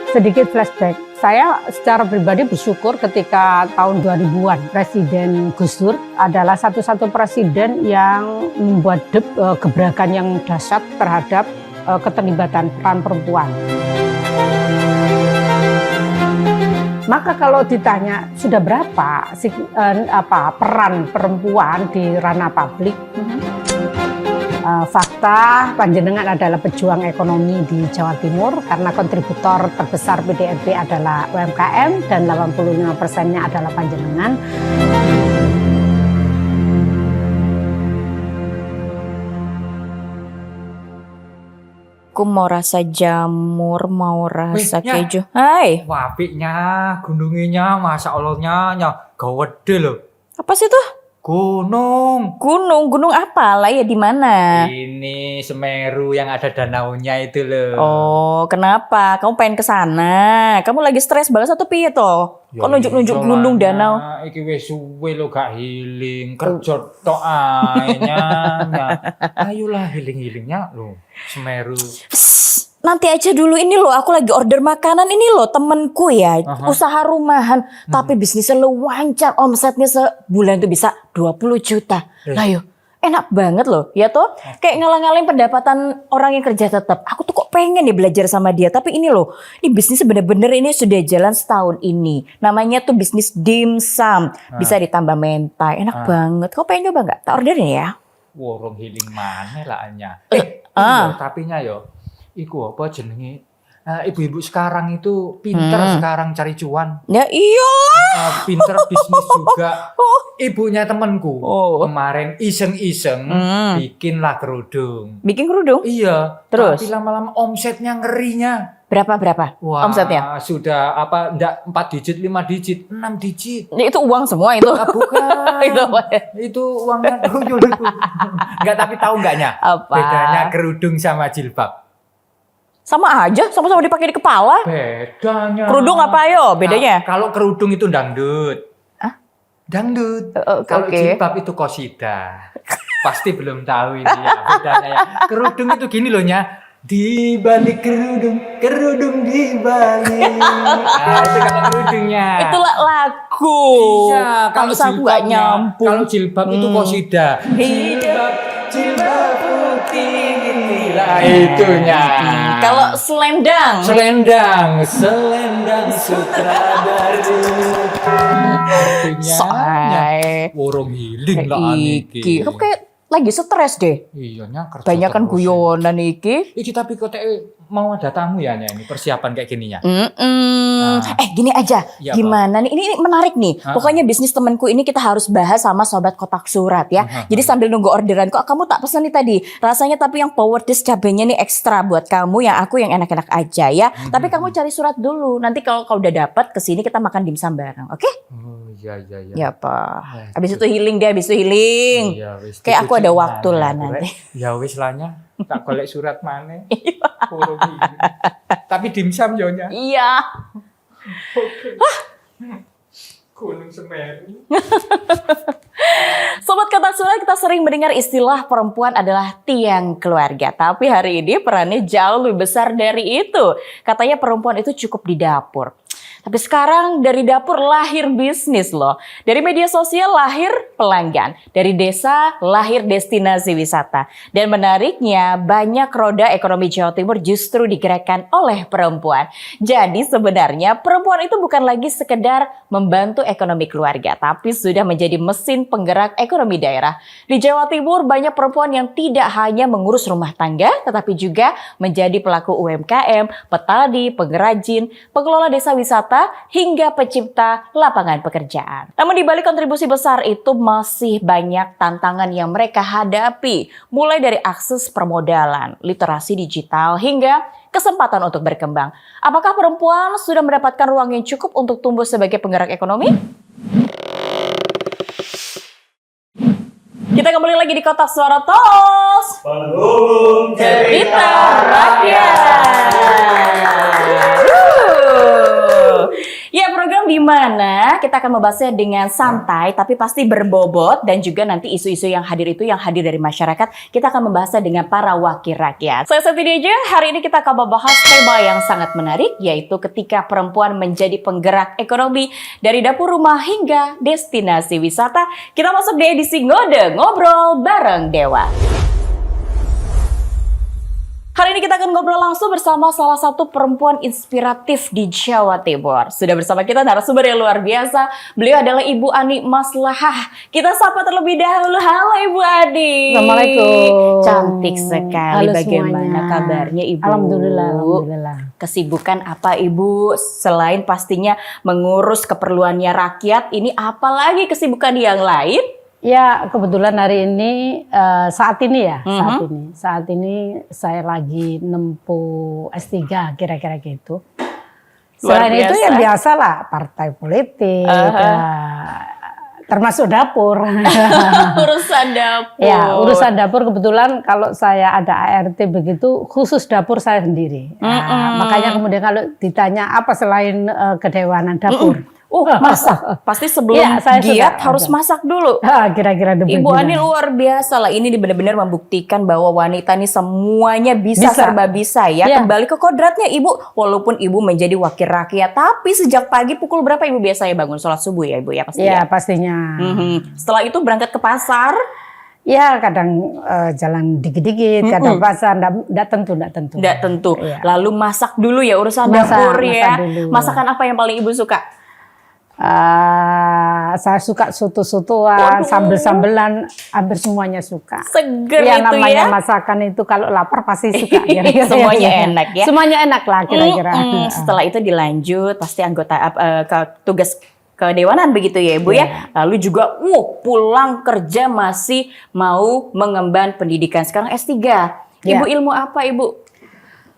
Sedikit flashback, saya secara pribadi bersyukur ketika tahun 2000-an Presiden Gus Dur adalah satu-satu presiden yang membuat gebrakan yang dahsyat terhadap keterlibatan peran perempuan. Maka kalau ditanya sudah berapa peran perempuan di ranah publik, fakta panjenengan adalah pejuang ekonomi di Jawa Timur karena kontributor terbesar PDRB adalah UMKM dan 85%-nya adalah panjenengan. Aku mau rasa jamur, mau rasa Nya. keju. Hai, Wapiknya, gunungnya, masa Allahnya, gawede loh. apa sih tuh? Gunung. Gunung apa lah ya, di mana? Ini Semeru yang ada danaunya itu loh. Oh, kenapa? Kamu pengen ke sana? Kamu lagi stres banget atau piye toh? Ya Kok nunjuk-nunjuk iya gunung lah, danau? Iki wis suwe lo gak healing, kerja tok ae nya. Ayolah healing-healingnya lo. Semeru. Psst, nanti aja dulu, ini loh aku lagi order makanan ini loh, temenku ya, usaha rumahan, tapi bisnisnya lo lancar, omsetnya sebulan tuh bisa 20 juta. Lah yuk, enak banget loh, ya toh? Kayak ngalang-ngalin pendapatan orang yang kerja tetap. Aku tuh kok pengen nih belajar sama dia, tapi ini loh, ini bisnisnya bener-bener ini sudah jalan setahun ini. Namanya tuh bisnis dimsum, bisa ditambah mentai, enak banget. Kau pengen coba nggak? Tak orderin ya. Warung healing mana lah anya. Tapi nya yo, iku apa jenenge? Ibu-ibu sekarang itu pinter sekarang cari cuan. Ya iya. Pinter bisnis juga. Ibunya temanku kemarin iseng-iseng bikinlah kerudung. Bikin kerudung? Iya. Terus? Tapi lama-lama omsetnya ngerinya. Berapa? Wah, Omsetnya? sudah enggak 4 digit, 5 digit, 6 digit. Itu uang semua itu. Bukan. Itu apa ya? Itu uangnya tuyul itu. Enggak, tapi tahu enggaknya? Apa? Bedanya kerudung sama jilbab. Sama aja, sama-sama dipakai di kepala. Bedanya. Kerudung apa yo bedanya? Kalau kerudung itu dangdut. Hah? Dangdut. Kalau Oke. jilbab itu qasidah. Pasti belum tahu ini ya bedanya ya. Kerudung itu gini loh nya. Di balik kerudung di balik. Nah, itu kalau kerudungnya. Itulah lagu. Iya, kalau Bangsa aku nggak jilbabnya, nyambung. kalau jilbab itu qasidah. Jilbab putih lah itunya. Kalau selendang. Selendang sutradara. Artinya Soai. warung healing lah Iki. Kamu kayak lagi stres deh. Iya nya kerja Banyak kan terus. guyonan iki. Iki tapi kok mau ada tamu ya nya ini persiapan kayak gininya. Gini aja, Iya, gimana nih? Ini menarik nih. Pokoknya bisnis temanku ini kita harus bahas sama sobat kotak surat ya. Jadi sambil nunggu orderan, kok kamu tak pesan nih tadi. Rasanya tapi yang power dish cabenya nih ekstra buat kamu, yang aku yang enak-enak aja ya. Tapi kamu cari surat dulu. Nanti kalau kau udah dapat kesini kita makan dimsum bareng, oke? Oh iya. Ya apa? Habis itu healing deh, habis itu healing. Iya, wis. Kayak aku ada Dikucuk waktu lah mana, nanti. Ya wis lah nya. Tak golek surat mana. Warung healing. Tapi dimsum yo nya. Iya. Gunung Semeru. Sobat Kotak Surat, kita sering mendengar istilah perempuan adalah tiang keluarga. Tapi hari ini perannya jauh lebih besar dari itu. Katanya perempuan itu cukup di dapur. Tapi sekarang dari dapur lahir bisnis loh. Dari media sosial lahir pelanggan. Dari desa lahir destinasi wisata. Dan menariknya banyak roda ekonomi Jawa Timur justru digerakkan oleh perempuan. Jadi sebenarnya perempuan itu bukan lagi sekedar membantu ekonomi keluarga. Tapi sudah menjadi mesin penggerak ekonomi daerah. Di Jawa Timur banyak perempuan yang tidak hanya mengurus rumah tangga. Tetapi juga menjadi pelaku UMKM, petani, pengrajin, pengelola desa wisata, hingga pencipta lapangan pekerjaan. Namun di balik kontribusi besar itu masih banyak tantangan yang mereka hadapi, mulai dari akses permodalan, literasi digital, hingga kesempatan untuk berkembang. Apakah perempuan sudah mendapatkan ruang yang cukup untuk tumbuh sebagai penggerak ekonomi? Kita kembali lagi di Kotak Suara Tos. Penghubung Cerita Rakyat. Ya, program di mana kita akan membahasnya dengan santai tapi pasti berbobot, dan juga nanti isu-isu yang hadir itu yang hadir dari masyarakat. Kita akan membahasnya dengan para wakil rakyat. Selesai video aja, hari ini kita akan membahas tema yang sangat menarik, yaitu ketika perempuan menjadi penggerak ekonomi dari dapur rumah hingga destinasi wisata. Kita masuk di edisi Ngode Ngobrol bareng Dewa. Hari ini kita akan ngobrol langsung bersama salah satu perempuan inspiratif di Jawa Timur. Sudah bersama kita narasumber yang luar biasa. Beliau adalah Ibu Ani Maslahah. Kita sapa terlebih dahulu. Halo Ibu Ani. Assalamualaikum. Cantik sekali. Halo Bagaimana semuanya. kabarnya Ibu? Alhamdulillah, alhamdulillah. Kesibukan apa Ibu? Selain pastinya mengurus keperluannya rakyat, ini apalagi kesibukan yang lain? Ya, kebetulan hari ini saat ini saya lagi nempuh S3 kira-kira gitu. Luar Selain itu biasa. ya biasalah partai politik, termasuk dapur. Urusan dapur. Ya, urusan dapur kebetulan kalau saya ada ART begitu khusus dapur saya sendiri. Nah, makanya kemudian kalau ditanya apa selain kedewanan dapur. Masak. Pasti sebelum Iya, saya giat suka. harus masak dulu. Kira-kira demikian. Ibu Ani luar biasa lah. Ini benar-benar membuktikan bahwa wanita ini semuanya bisa. Serba bisa ya. Iya. Kembali ke kodratnya Ibu. Walaupun Ibu menjadi wakil rakyat, tapi sejak pagi pukul berapa Ibu biasanya bangun sholat subuh ya Ibu ya pasti. Ya, pastinya. Setelah itu berangkat ke pasar. Ya, kadang jalan dikit-dikit, kadang pasar, enggak tentu. Tidak tentu. Iya. Lalu masak dulu ya, urusan Masak dapur ya. dulu. Masakan apa yang paling Ibu suka? Saya suka soto-sotoan, sambel-sambelan, hampir semuanya suka. Seger Ya, itu namanya ya. masakan itu kalau lapar pasti suka. Kira-kira. Semuanya enak ya. Semuanya enak lah kira-kira. Setelah itu dilanjut pasti anggota ke tugas kedewanan begitu ya Ibu ya. Lalu juga pulang kerja masih mau mengemban pendidikan. Sekarang S3. Ibu ilmu apa Ibu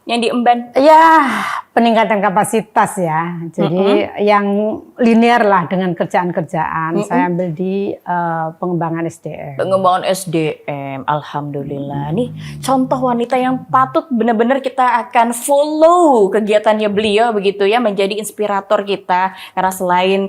yang diemban? Ya, peningkatan kapasitas ya. Jadi yang linear lah dengan kerjaan-kerjaan. Saya ambil di pengembangan SDM. Pengembangan SDM, alhamdulillah. Nih contoh wanita yang patut benar-benar kita akan follow kegiatannya beliau begitu ya, menjadi inspirator kita. Karena selain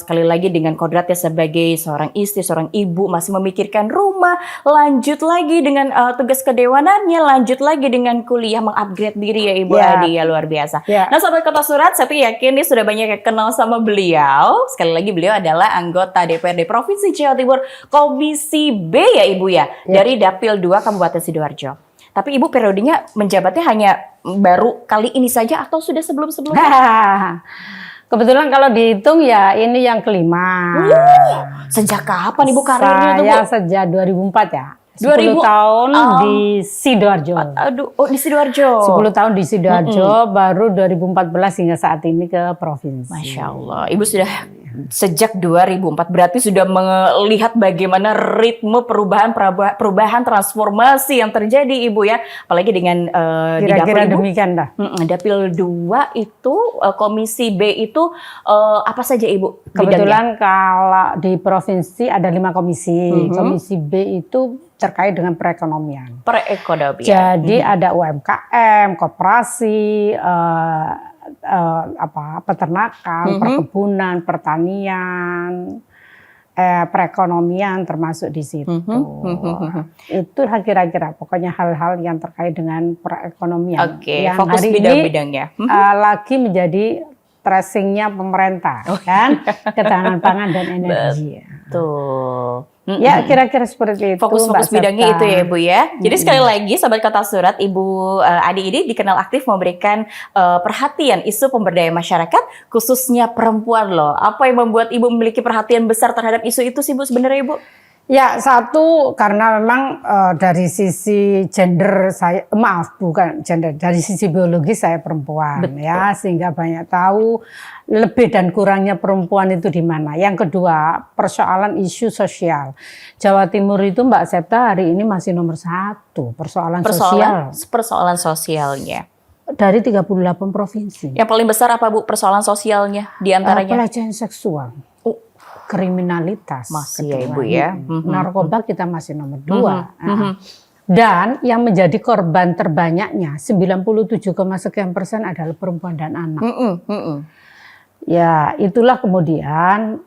sekali lagi dengan kodratnya sebagai seorang istri, seorang ibu, masih memikirkan rumah, lanjut lagi dengan tugas kedewanannya, lanjut lagi dengan kuliah, mengupgrade diri ya Ibu Adi ya, luar biasa. Nah Sobat Kota Surat, saya yakin nih sudah banyak yang kenal sama beliau. Sekali lagi beliau adalah anggota DPRD Provinsi Jawa Timur Komisi B ya Ibu ya, dari Dapil 2 Kabupaten Sidoarjo. Tapi Ibu periodenya menjabatnya hanya baru kali ini saja atau sudah sebelum-sebelumnya? Kebetulan kalau dihitung ya ini yang kelima. Sejak kapan Ibu karirnya tuh Bu? Saya sejak 2004 ya. 2000 10 tahun di Sidoarjo. Di Sidoarjo. 10 tahun di Sidoarjo, baru 2014 hingga saat ini ke provinsi. Masya Allah, Ibu sudah sejak 2004 berarti sudah melihat bagaimana ritme perubahan transformasi yang terjadi Ibu ya, apalagi dengan di Kira-kira dapur Ibu. demikian dah. Dapil 2 itu Komisi B itu apa saja Ibu? Kebetulan kalau di provinsi ada 5 komisi. Komisi B itu terkait dengan perekonomian. Perekonomian. Jadi ada UMKM, koperasi, peternakan, perkebunan, pertanian, perekonomian termasuk di situ. Itu kira-kira pokoknya hal-hal yang terkait dengan perekonomian. Oke, yang fokus hari bidang-bidangnya. lagi menjadi tracingnya pemerintah, kan? Ketahanan pangan dan energi. Tuh. Ya kira-kira seperti itu. Fokus-fokus Mbak bidangnya Septa. itu ya Bu ya. Jadi sekali lagi Sobat Kota Surat, Ibu Adi ini dikenal aktif memberikan perhatian isu pemberdayaan masyarakat, khususnya perempuan loh. Apa yang membuat Ibu memiliki perhatian besar terhadap isu itu sih Bu sebenarnya Ibu? Ya, satu karena memang dari sisi gender saya, bukan gender, dari sisi biologi saya perempuan. Betul. Ya, sehingga banyak tahu lebih dan kurangnya perempuan itu di mana. Yang kedua, persoalan isu sosial. Jawa Timur itu Mbak Septa hari ini masih nomor 1 persoalan sosial. Persoalan sosialnya. Dari 38 provinsi. Yang paling besar apa Bu persoalan sosialnya di antaranya? Pelecehan seksual. Kriminalitas. Masih ya Ibu ya. Narkoba kita masih nomor 2. Dan yang menjadi korban terbanyaknya 97, sekian persen adalah perempuan dan anak. Ya, itulah kemudian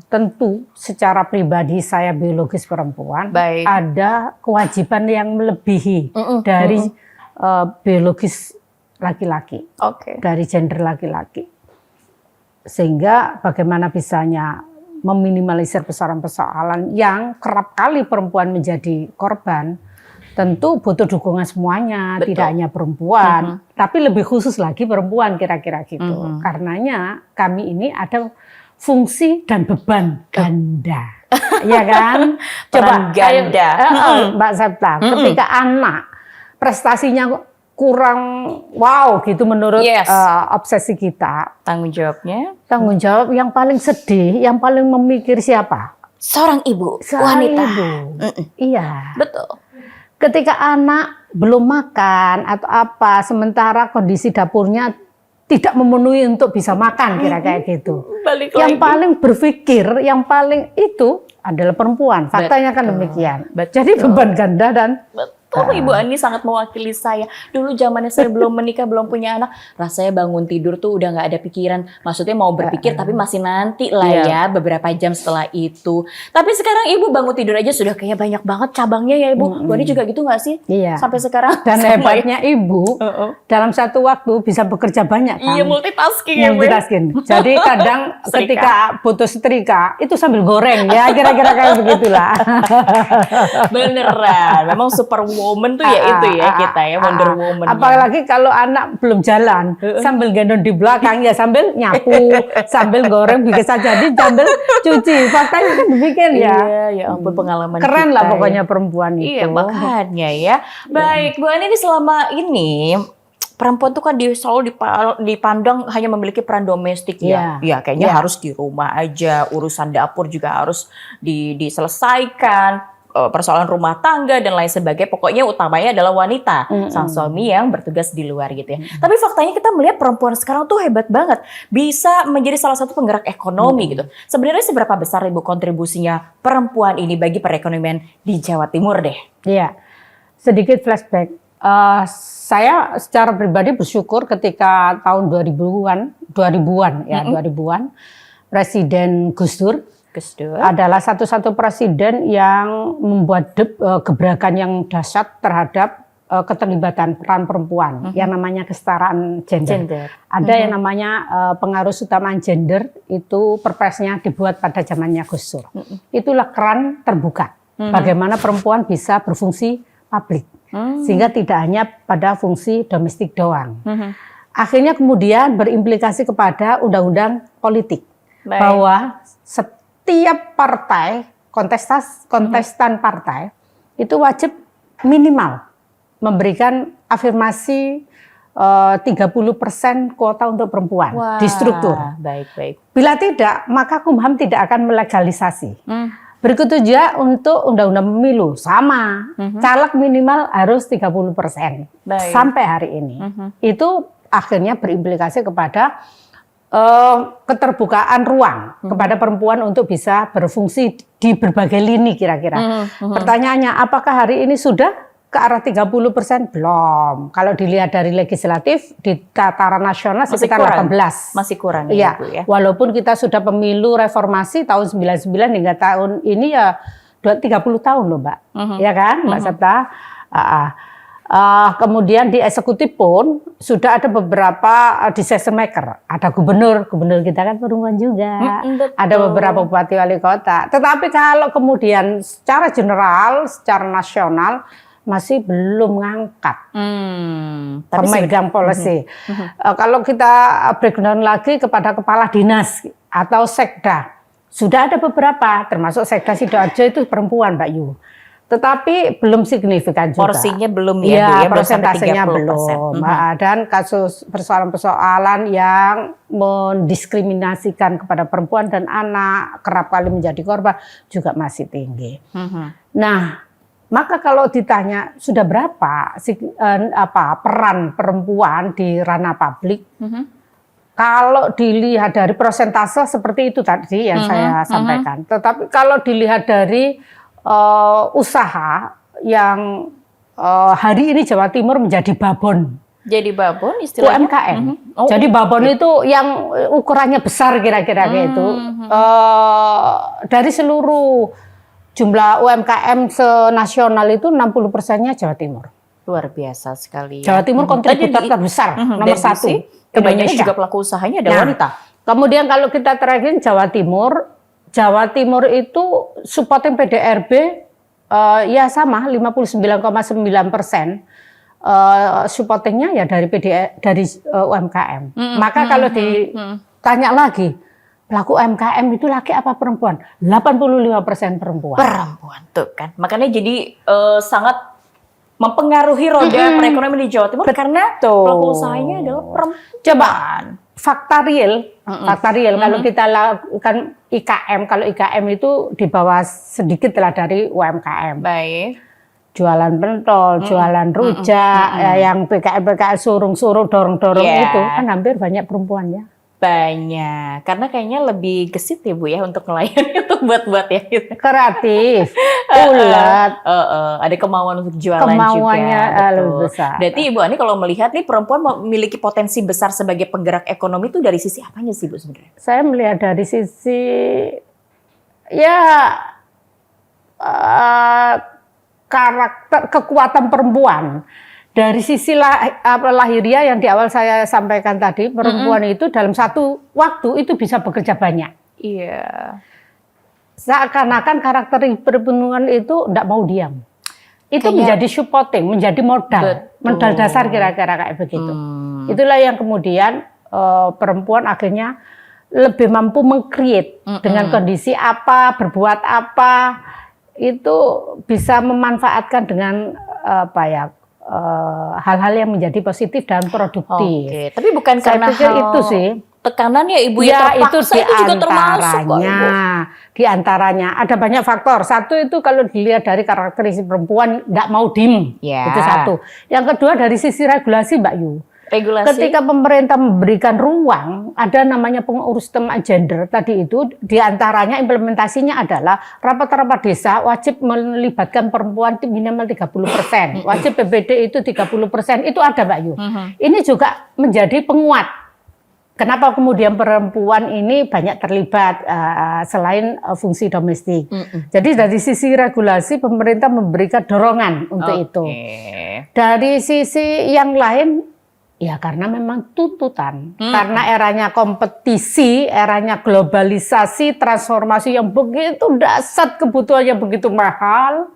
tentu secara pribadi saya biologis perempuan, Baik. ada kewajiban yang melebihi dari biologis laki-laki, Oke. dari gender laki-laki. Sehingga bagaimana bisanya meminimalisir persoalan-persoalan yang kerap kali perempuan menjadi korban, tentu butuh dukungan semuanya, Betul. tidak hanya perempuan, tapi lebih khusus lagi perempuan kira-kira gitu. Karenanya kami ini ada fungsi dan beban ganda, ya kan? Peran ganda. Mbak Septa, ketika anak prestasinya kurang wow gitu menurut Yes. obsesi kita, Tanggung jawabnya tanggung jawab yang paling sedih, yang paling memikir siapa? seorang ibu, Seorang wanita. ibu. Iya. Betul. Ketika anak belum makan atau apa, sementara kondisi dapurnya tidak memenuhi untuk bisa makan, kira-kira gitu. Balik Yang lagi. paling berpikir, yang paling itu adalah perempuan. Faktanya kan demikian. Jadi beban ganda dan Betul, Ibu Ani sangat mewakili saya. Dulu zamannya saya belum menikah, belum punya anak, rasanya bangun tidur tuh udah nggak ada pikiran. Maksudnya mau berpikir tapi masih nanti lah ya, beberapa jam setelah itu. Tapi sekarang Ibu bangun tidur aja sudah kayak banyak banget cabangnya ya Ibu. Bu Ani juga gitu nggak sih? Iya. Sampai sekarang. Dan Sama hebatnya ibu dalam satu waktu bisa bekerja banyak kan? Iya, multitasking ya Bu. Multitasking. Jadi kadang Setrika. ketika butuh setrika itu sambil goreng ya, kira-kira kayak begitulah. Beneran, memang super woman tuh ya itu ya kita ya, Wonder Woman. Apalagi kalau anak belum jalan, sambil gendong di belakang ya, sambil nyapu, sambil goreng, bisa jadi sambil cuci. Faktanya kan demikian ya. Iya, ya ampun pengalaman Keren kita lah ya. pokoknya perempuan itu. Iya, makanya ya. Baik, Bu Ani, ini selama ini perempuan tuh kan selalu dipandang hanya memiliki peran domestik ya. Iya, kayaknya harus di rumah aja, urusan dapur juga harus diselesaikan. Persoalan rumah tangga dan lain sebagainya, pokoknya utamanya adalah wanita, sang suami yang bertugas di luar gitu ya. Tapi faktanya kita melihat perempuan sekarang tuh hebat banget, bisa menjadi salah satu penggerak ekonomi gitu. Sebenarnya seberapa besar Ibu kontribusinya perempuan ini bagi perekonomian di Jawa Timur deh? Iya, sedikit flashback. Saya secara pribadi bersyukur ketika tahun 2000-an ya, 2000-an Presiden Gus Dur adalah satu-satu presiden yang membuat gebrakan yang dahsyat terhadap keterlibatan peran perempuan yang namanya kesetaraan gender. Ada yang namanya pengaruh utamaan gender, itu perpresnya dibuat pada zamannya Gus Dur. Itulah keran terbuka. Bagaimana perempuan bisa berfungsi publik. Sehingga tidak hanya pada fungsi domestik doang. Akhirnya kemudian berimplikasi kepada undang-undang politik. Bahwa setiap partai, kontestan partai itu wajib minimal memberikan afirmasi 30% kuota untuk perempuan di struktur. Baik. Bila tidak, maka Kumham tidak akan melegalisasi. Berikut juga untuk undang-undang pemilu sama, caleg minimal harus 30% sampai hari ini. Itu akhirnya berimplikasi kepada keterbukaan ruang kepada perempuan untuk bisa berfungsi di berbagai lini kira-kira. Pertanyaannya, apakah hari ini sudah ke arah 30%? Belum. Kalau dilihat dari legislatif di tataran nasional Masih sekitar kurang. 18. Masih kurang Iya. Bu ya. Walaupun kita sudah pemilu reformasi tahun 99 hingga tahun ini ya 30 tahun loh, Mbak. Ya kan, Mbak Septa? Kemudian di eksekutif pun sudah ada beberapa decision maker. Ada gubernur kita kan perempuan juga. Ada beberapa bupati wali kota. Tetapi kalau kemudian secara general, secara nasional masih belum ngangkat pemegang policy. Kalau kita breakdown lagi kepada kepala dinas atau sekda, sudah ada beberapa, termasuk sekda Sidoarjo itu perempuan, Mbak Yu. Tetapi belum signifikan juga. Porsinya belum ya, Bu ya, persentasenya belum belum. sampai 30%. Dan kasus persoalan-persoalan yang mendiskriminasikan kepada perempuan dan anak kerap kali menjadi korban juga masih tinggi. Nah, maka kalau ditanya sudah berapa peran perempuan di ranah publik, kalau dilihat dari persentase seperti itu tadi yang saya sampaikan. Tetapi kalau dilihat dari usaha yang hari ini Jawa Timur menjadi babon Jadi babon istilahnya? UMKM. Oh, Jadi babon itu yang ukurannya besar kira-kira gitu. Dari seluruh jumlah UMKM senasional itu 60%-nya Jawa Timur. luar biasa sekali. Jawa Timur kontributor terbesar, nomor satu. Kebanyakan Indonesia. juga pelaku usahanya ada Nah, wanita. Kemudian kalau kita tracking Jawa Timur itu supporting PDRB ya sama 59,9%. Supportingnya ya dari UMKM. Maka kalau ditanya lagi, pelaku UMKM itu laki apa perempuan? 85% perempuan. Perempuan tuh kan. Makanya jadi sangat mempengaruhi roda perekonomian di Jawa Timur karena pelaku usahanya adalah perempuan. Coba fakta real kalau kita lakukan IKM, kalau IKM itu di bawah sedikit lah dari UMKM. Baik. Jualan pentol, jualan rujak, yang PKL suruh dorong-dorong itu kan hampir banyak perempuannya. Banyak, karena kayaknya lebih gesit ya Bu ya untuk melayani, untuk buat-buat ya gitu. Kreatif, ulet, ada kemauan untuk jualan kemauannya juga. lebih besar. Berarti Ibu Ani kalau melihat nih perempuan memiliki potensi besar sebagai penggerak ekonomi itu dari sisi apanya sih Bu sebenarnya? Saya melihat dari sisi ya karakter kekuatan perempuan. Dari sisi lahiriah yang di awal saya sampaikan tadi, perempuan itu dalam satu waktu itu bisa bekerja banyak. Iya. Seakan-akan karakter perempuan itu tidak mau diam. Itu menjadi supporting, menjadi modal dasar kira-kira kayak begitu. Itulah yang kemudian perempuan akhirnya lebih mampu meng-create dengan kondisi apa, berbuat apa, itu bisa memanfaatkan dengan hal-hal yang menjadi positif dan produktif. Oke, tapi bukan Saya karena pikir itu sih. Tekanan ya Ibu ya terpaksa itu juga termasuk kok Ibu. Di antaranya ada banyak faktor. Satu itu kalau dilihat dari karakteristik perempuan nggak mau diem, itu satu. Yang kedua dari sisi regulasi Mbak Yu. Regulasi. Ketika pemerintah memberikan ruang, ada namanya pengurus tema gender tadi itu, diantaranya implementasinya adalah rapat-rapat desa wajib melibatkan perempuan minimal 30%, wajib PBD itu 30%, itu ada Mbak Yu. Ini juga menjadi penguat. Kenapa kemudian perempuan ini banyak terlibat selain fungsi domestik. Jadi dari sisi regulasi pemerintah memberikan dorongan untuk itu. Dari sisi yang lain, ya karena memang tuntutan, karena eranya kompetisi, eranya globalisasi, transformasi yang begitu dahsyat, kebutuhannya begitu mahal,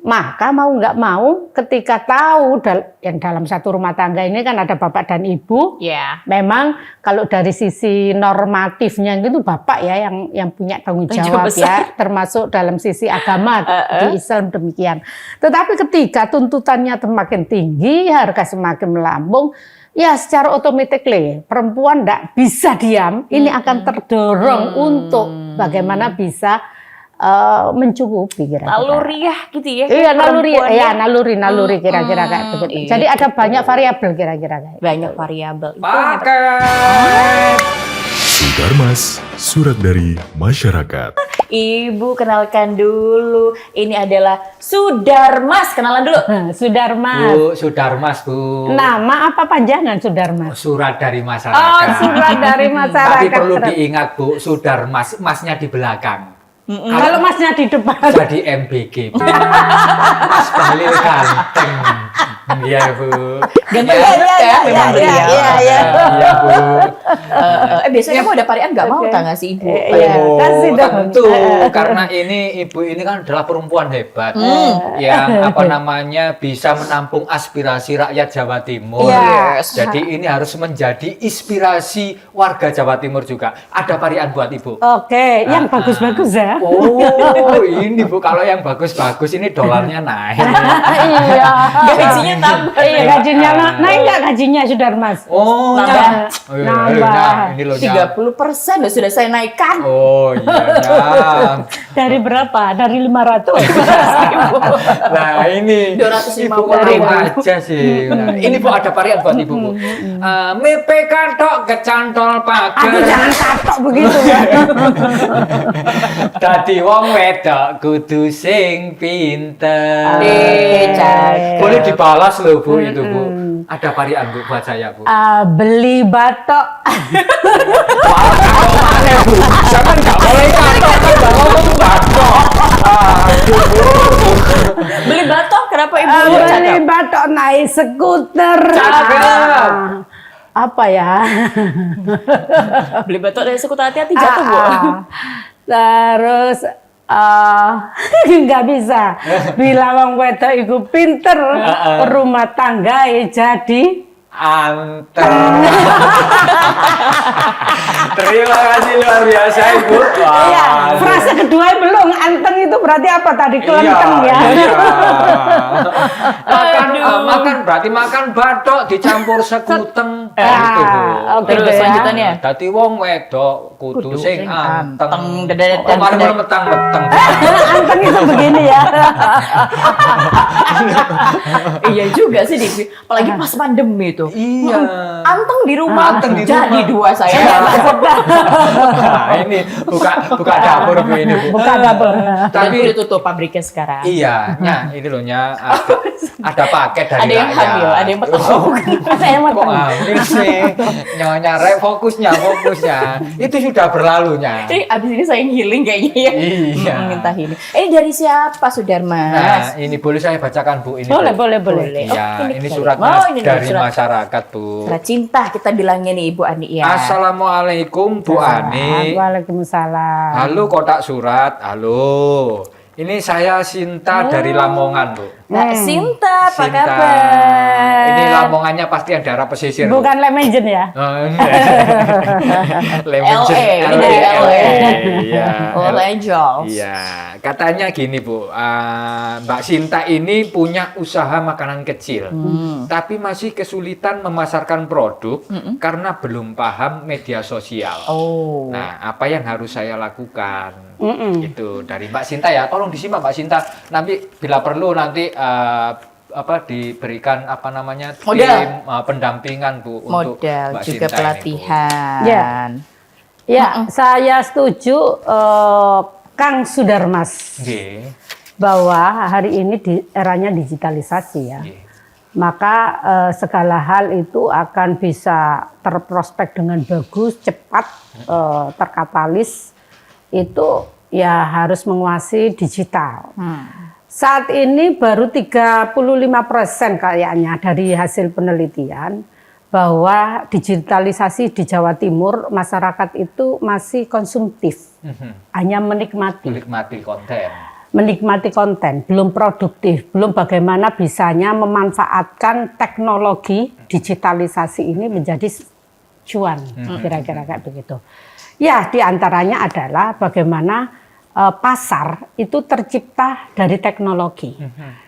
maka mau nggak mau ketika tahu yang dalam satu rumah tangga ini kan ada bapak dan ibu, memang kalau dari sisi normatifnya itu bapak ya yang punya tanggung jawab ya, termasuk dalam sisi agama di Islam demikian. Tetapi ketika tuntutannya semakin tinggi, harga semakin melambung, ya secara otomatis perempuan tidak bisa diam, ini akan terdorong untuk bagaimana bisa mencukupi kira-kira. Naluriah gitu ya. Iya, naluri kira-kira kayak begitu. Jadi ada banyak variabel kira-kira kayak. Banyak variabel. Paket. Sudarmas, surat dari masyarakat. Ibu kenalkan dulu. Ini adalah Sudarmas. Kenalan dulu. Sudarmas. Bu, Sudarmas, Bu. Nama apa panjangan Sudarmas? Surat dari masyarakat. Oh, surat dari masyarakat. Tapi perlu diingat Bu, Sudarmas, masnya di belakang. Kalau masnya di depan. Jadi MBG, Bu. Mas Bahlil ganteng. Iya, Bu. Ganteng ya, memang beliau. Iya, Bu. Biasanya kamu ada parian nggak mau tangga si Ibu? Oh, kasih dong. tentu. Karena ibu ini kan adalah perempuan hebat. Yang bisa menampung aspirasi rakyat Jawa Timur. Yes. Jadi ini harus menjadi inspirasi warga Jawa Timur juga. Ada parian buat Ibu. Oke, yang bagus-bagus ya. Oh, ini Bu, kalau yang bagus-bagus ini dolarnya naik. Iya. Gajinya tambah. Iya, gajinya naik nggak gajinya Sudarmas? Oh, Nambah Oh, iya, nambah. ini loh, Nya. 30% sudah saya naikkan. Oh iya, Nya. Dari berapa? Dari 500. Nah ini 250 Ibu kok tahu aja sih. Nah, ini Bu ada varian buat Ibu Bu. Mepe katok kecantol Aduh, pager. jangan katok begitu ya. Dadi wong wedok kudu sing pinter. Cak. Boleh dibalas loh Bu itu Bu. Ada varian Bu buat saya Bu. Beli batok. Kalau mana Bu? Jangan nggak boleh katok kan nggak ngomong batok. Aduh Bu. Beli batok kenapa Ibu? Beli Cakep. batok naik skuter. Cakep. Apa ya? Beli batok dari sekutu hati-hati jatuh, Bu. Terus nggak bisa. Bila wong wedok iku pinter, rumah tangga jadi Anteng. Terima kasih luar biasa Ibu. Wah, iya, frase kedua belum. Anteng itu berarti apa tadi? Kelenteng ya. Iya. Makan berarti makan batok dicampur sekuteng. Gitu Bu. Oke, Terus deh ya. lanjutannya. Dadi wong wedok kudu sing anteng. Dedet, Kemarin dedet. metang-metang. Anteng itu begini ya. Iya juga sih, Divi. Apalagi pas pandemi itu. Iya. Anteng di rumah. Anteng di Jadi rumah. dua saya. Nah, ini buka dapur Bu ini Bu. Bukan dapur. Tapi udah tutup pabriknya sekarang. Iya, ini loh Nya, ada paket dari Ada yang rakyat. hamil, ada yang petang. Ada yang Kok mateng. hamil sih? Nyonya, fokusnya. Itu sudah berlalunya. Ini abis ini saya healing kayaknya ya. Iya. Minta healing. Ini dari siapa, Sudarmas? Nah, ini boleh saya bacakan Bu ini. Boleh, Bu. boleh. Iya, Oh, ini boleh. surat Oh, ini dari surat. masyarakat Bu. Surat cinta kita bilangnya nih Ibu Ani ya. Assalamualaikum Bu Ani. Waalaikumsalam. Halo kotak surat, halo. Ini saya Sinta dari Lamongan Bu. Mbak Sinta, apa Sinta. kabar? Ini Lamongannya pasti yang daerah pesisir. Bu. Bukan Lemenjen ya? Oh, Lemon LA, ini dari LA. Iya. Los Angeles. Iya, katanya gini Bu, Mbak Sinta ini punya usaha makanan kecil, tapi masih kesulitan memasarkan produk karena belum paham media sosial. Oh. Nah, apa yang harus saya lakukan? Itu dari Mbak Sinta ya, tolong disimak Mbak Sinta. Nanti bila perlu nanti diberikan Modal. tim pendampingan Bu untuk Modal Mbak juga Sinta pelatihan. Ya. Ya, saya setuju Kang Sudarmas ini, Bu. Nggih. bahwa hari ini eranya digitalisasi ya. Nggih. Maka segala hal itu akan bisa terprospek dengan bagus, cepat, terkatalis. Itu ya harus menguasai digital. Saat ini baru 35% kayaknya dari hasil penelitian bahwa digitalisasi di Jawa Timur masyarakat itu masih konsumtif, hanya menikmati. Menikmati konten, belum produktif, belum bagaimana bisanya memanfaatkan teknologi digitalisasi ini menjadi cuan, kira-kira kayak begitu. Ya, diantaranya adalah bagaimana pasar itu tercipta dari teknologi.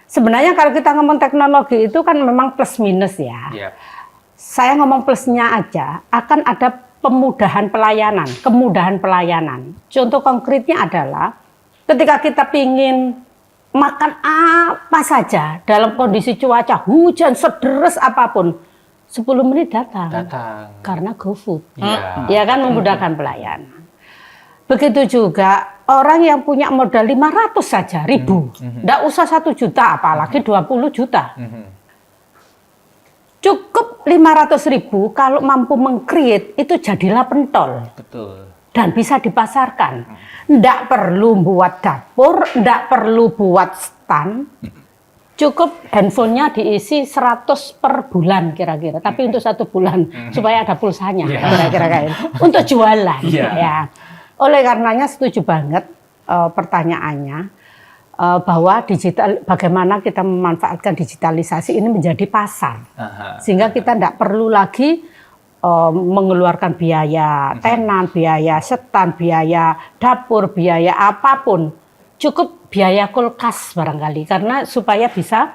Sebenarnya kalau kita ngomong teknologi itu kan memang plus minus ya. Yep. Saya ngomong plusnya aja, akan ada kemudahan pelayanan. Contoh konkretnya adalah ketika kita pingin makan apa saja dalam kondisi cuaca hujan sederes apapun, 10 menit datang. Karena GoFood. Ya kan memudahkan pelayanan. Begitu juga orang yang punya modal 500 saja ribu, nggak usah 1 juta apalagi 20 juta. Cukup 500.000 kalau mampu meng-create itu jadilah pentol. Betul. Dan bisa dipasarkan. Nggak perlu buat dapur, nggak perlu buat stand. Cukup handphonenya diisi 100 per bulan kira-kira. Tapi untuk 1 bulan supaya ada pulsanya kira-kira kayak gitu. Untuk jualan. Ya. Oleh karenanya setuju banget pertanyaannya bahwa bagaimana kita memanfaatkan digitalisasi ini menjadi pasar. Sehingga kita tidak perlu lagi mengeluarkan biaya tenan, biaya setan, biaya dapur, biaya apapun. Cukup biaya kulkas barangkali karena supaya bisa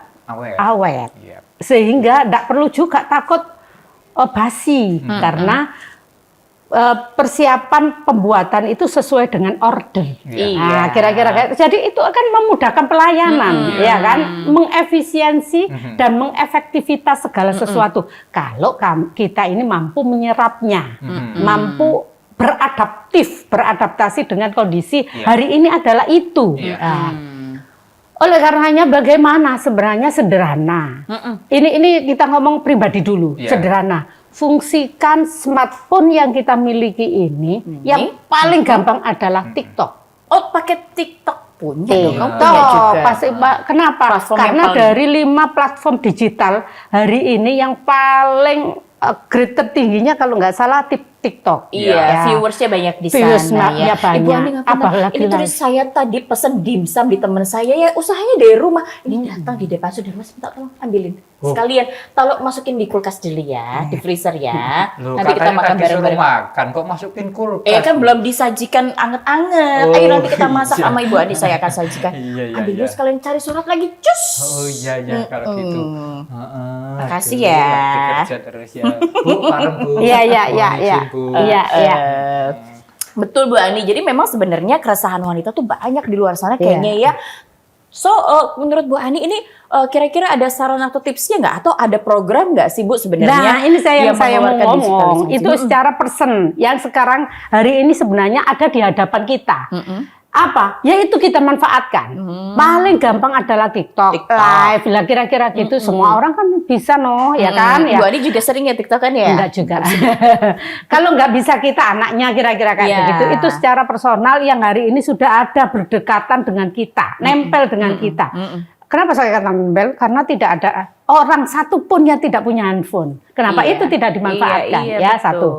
awet. Sehingga tidak perlu juga takut basi karena persiapan pembuatan itu sesuai dengan order. Nah, kira-kira kayak jadi itu akan memudahkan pelayanan, ya kan, mengefisiensi dan mengefektivitas segala sesuatu. Kalau kita ini mampu menyerapnya, mampu beradaptasi dengan kondisi hari ini adalah itu. Nah, oleh karenanya bagaimana sebenarnya sederhana. Ini kita ngomong pribadi dulu, sederhana. Fungsikan smartphone yang kita miliki ini, yang paling gampang adalah TikTok. Oh, pakai TikTok punya dong. TikTok, pasti, kenapa? Karena dari 5 platform digital hari ini yang paling grade tertingginya kalau nggak salah TikTok. Iya, viewersnya banyak di sana ya. Banyak. Ibu Ani Apalagi ini terus saya tadi pesen dimsum di teman saya ya, usahanya dari rumah. Ini datang di depan sudah, Mas, minta tolong ambilin. Sekalian, kalau masukin di kulkas dulu ya, di freezer ya. Loh, nanti kita makan bareng-bareng. Makan kok masukin kulkas? Kan belum disajikan anget-anget. Ayo nanti kita masak sama Ibu Ani, saya akan sajikan. Ambil dulu sekalian cari surat lagi, cus. Oh iya kalau gitu. Makasih ya. Kerja terus ya. Bu, parem Bu. Iya. Betul Bu Ani. Jadi memang sebenarnya keresahan wanita tuh banyak di luar sana kayaknya ya. So, menurut Bu Ani ini kira-kira ada saran atau tipsnya nggak? Atau ada program nggak sih Bu sebenarnya? Nah, ini saya mau ngomong. digitalisasi? Itu secara person yang sekarang hari ini sebenarnya ada di hadapan kita. Apa? Ya itu kita manfaatkan. Paling gampang adalah TikTok. Live lah kira-kira gitu. Semua orang kan bisa ya kan? Bu Ani juga sering ya TikTok kan ya? Enggak juga. Kalau nggak bisa kita anaknya kira-kira kayak begitu. Itu secara personal yang hari ini sudah ada berdekatan dengan kita, nempel dengan kita. Kenapa saya katakan nempel? Karena tidak ada orang satu pun yang tidak punya handphone. Kenapa itu tidak dimanfaatkan? Ya betul. Satu.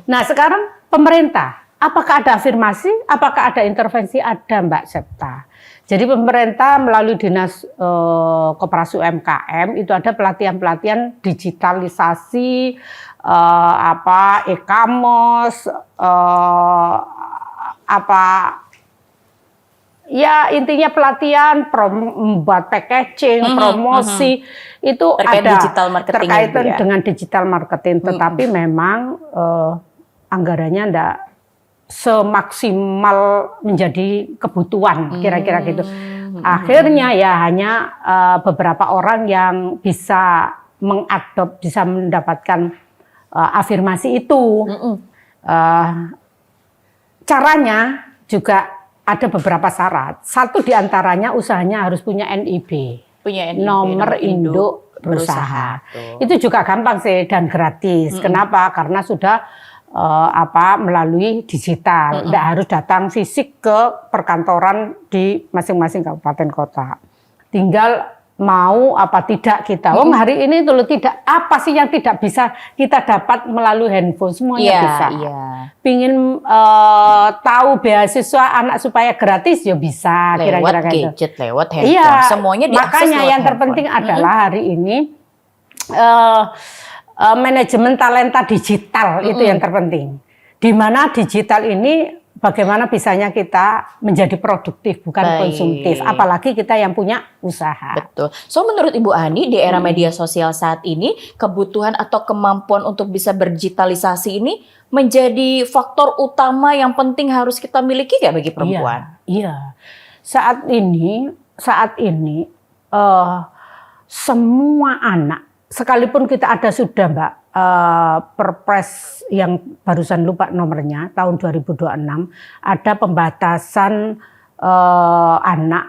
Nah sekarang pemerintah. Apakah ada afirmasi? Apakah ada intervensi? Ada Mbak Septa. Jadi pemerintah melalui Dinas Koperasi UMKM itu ada pelatihan-pelatihan digitalisasi, e-commerce, ya intinya pelatihan membuat packaging, promosi itu terkait ada digital marketing terkaitan dengan digital marketing. Tetapi memang anggarannya enggak semaksimal menjadi kebutuhan kira-kira gitu. Akhirnya ya hanya beberapa orang yang bisa mengadop, bisa mendapatkan afirmasi itu. Caranya juga ada beberapa syarat. Satu diantaranya usahanya harus punya NIB, nomor induk berusaha. Itu juga gampang sih dan gratis. Kenapa? Karena sudah melalui digital, tidak harus datang fisik ke perkantoran di masing-masing kabupaten kota. Tinggal mau apa tidak kita. Hari ini dulu tidak apa sih yang tidak bisa kita dapat melalui handphone, semuanya bisa. Pingin tahu beasiswa anak supaya gratis ya bisa. Lewat gadget, lewat handphone, semuanya diakses. Makanya yang terpenting adalah hari ini manajemen talenta digital itu yang terpenting. Di mana digital ini bagaimana bisanya kita menjadi produktif bukan konsumtif, apalagi kita yang punya usaha. Betul. So menurut Ibu Ani di era media sosial saat ini kebutuhan atau kemampuan untuk bisa berdigitalisasi ini menjadi faktor utama yang penting harus kita miliki nggak bagi perempuan? Iya. Saat ini semua anak, sekalipun kita ada sudah Mbak Perpres yang barusan lupa nomornya tahun 2026 ada pembatasan anak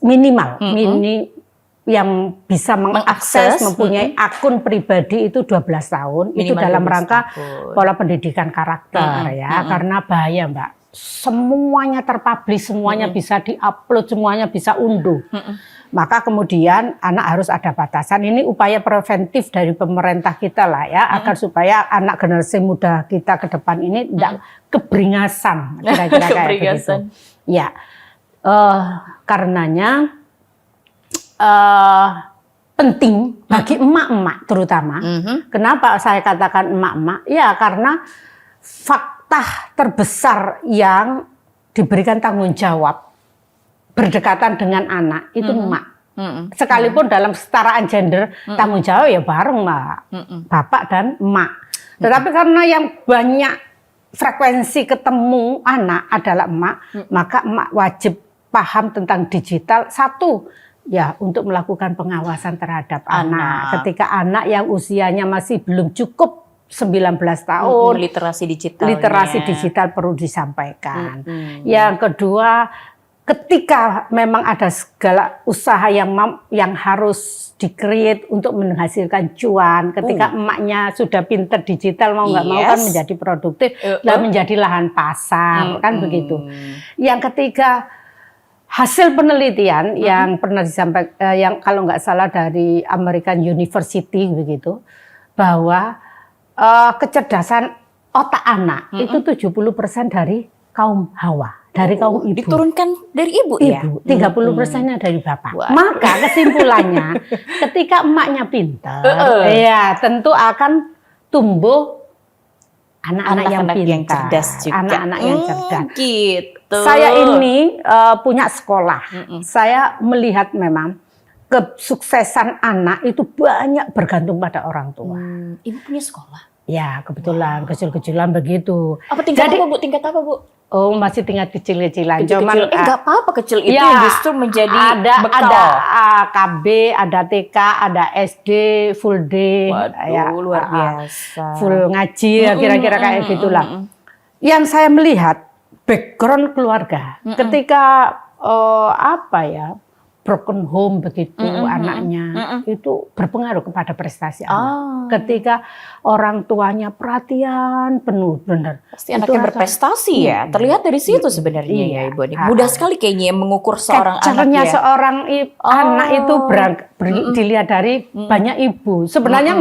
minimal yang bisa mengakses mempunyai akun pribadi itu 12 tahun minimal itu dalam rangka pola pendidikan karakter ya karena bahaya Mbak. Semuanya terpublish, semuanya bisa diupload, semuanya bisa unduh. Maka kemudian anak harus ada batasan. Ini upaya preventif dari pemerintah kita lah ya, agar supaya anak generasi muda kita ke depan ini tidak keberingasan, kira-kira kayak begitu. Ya, karenanya penting bagi emak-emak terutama. Kenapa saya katakan emak-emak? Ya karena fakta terbesar yang diberikan tanggung jawab berdekatan dengan anak itu emak. Sekalipun dalam kesetaraan gender, tanggung jawab ya bareng Mbak, bapak dan emak. Tetapi karena yang banyak frekuensi ketemu anak adalah emak, maka emak wajib paham tentang digital. Satu, ya untuk melakukan pengawasan terhadap anak. Ketika anak yang usianya masih belum cukup 19 tahun, literasi digital perlu disampaikan. Yang kedua, ketika memang ada segala usaha yang harus di-create untuk menghasilkan cuan, ketika emaknya sudah pinter digital mau nggak mau kan menjadi produktif dan menjadi lahan pasar, kan begitu. Yang ketiga, hasil penelitian yang pernah disampaikan, yang kalau nggak salah dari American University begitu, bahwa kecerdasan otak anak itu 70% dari kaum Hawa, dari kaum ibu. Diturunkan dari ibu ya? 30%-nya dari bapak. Maka kesimpulannya, ketika emaknya pintar, ya tentu akan tumbuh anak-anak yang pintar, anak-anak yang cerdas. Gitu. Saya ini punya sekolah. Saya melihat memang kesuksesan anak itu banyak bergantung pada orang tua. Ibu punya sekolah? Ya, kebetulan kecil-kecilan begitu. Apa tingkat apa, Bu? Tingkat apa, Bu? Oh, masih tingkat kecil-kecilan. Cuman enggak apa-apa, kecil itu ya, justru menjadi bekal. Ada KB, ada TK, ada SD, full day. Waduh, luar biasa. Full ngaji, kira-kira kayak gitulah. Yang saya melihat background keluarga, ketika apa ya, broken home begitu anaknya, itu berpengaruh kepada prestasi anak. Ketika orang tuanya perhatian penuh, benar. Pasti anaknya berprestasi ya. Terlihat dari situ sebenarnya ya Ibu. Mudah sekali kayaknya mengukur seorang anak ya. Seorang anak itu dilihat dari banyak ibu. Sebenarnya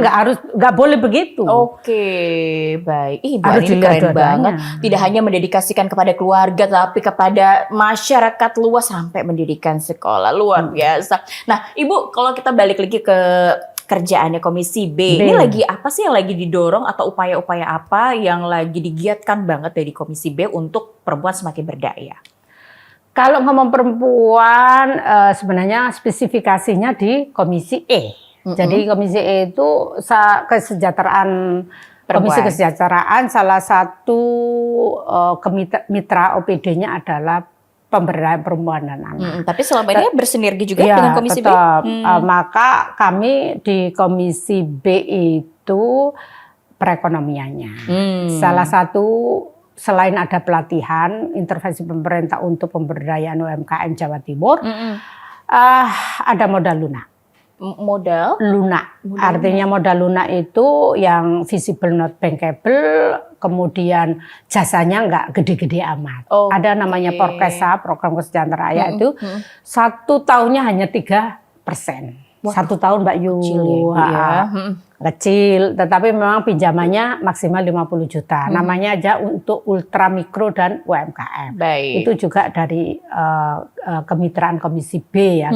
nggak boleh begitu. Oke, baik. Ibu ini keren banget. Tidak hanya mendedikasikan kepada keluarga, tapi kepada masyarakat luas sampai mendirikan sekolah. Luar biasa. Nah, Ibu, kalau kita balik lagi ke kerjaannya Komisi B, ini lagi apa sih yang lagi didorong atau upaya-upaya apa yang lagi digiatkan banget dari Komisi B untuk perempuan semakin berdaya? Kalau ngomong perempuan, sebenarnya spesifikasinya di Komisi E. Jadi Komisi E itu kesejahteraan perempuan. Komisi Kesejahteraan, salah satu mitra OPD-nya adalah pemberdayaan perempuan dan anak. Tapi selama ini bersinergi juga dengan Komisi B. Maka kami di Komisi B itu perekonomiannya. Salah satu selain ada pelatihan intervensi pemerintah untuk pemberdayaan UMKM Jawa Timur, ada modal lunak. Modal lunak. Artinya modal lunak itu yang visible not bankable, kemudian jasanya nggak gede-gede amat. Ada namanya Porkesa, program kesejahteraan rakyat itu 1 tahunnya hanya 3%. 1 tahun Mbak Yu. Kecil ya, kecil, tetapi memang pinjamannya maksimal 50 juta. Namanya aja untuk ultra mikro dan UMKM. Itu juga dari kemitraan Komisi B ya.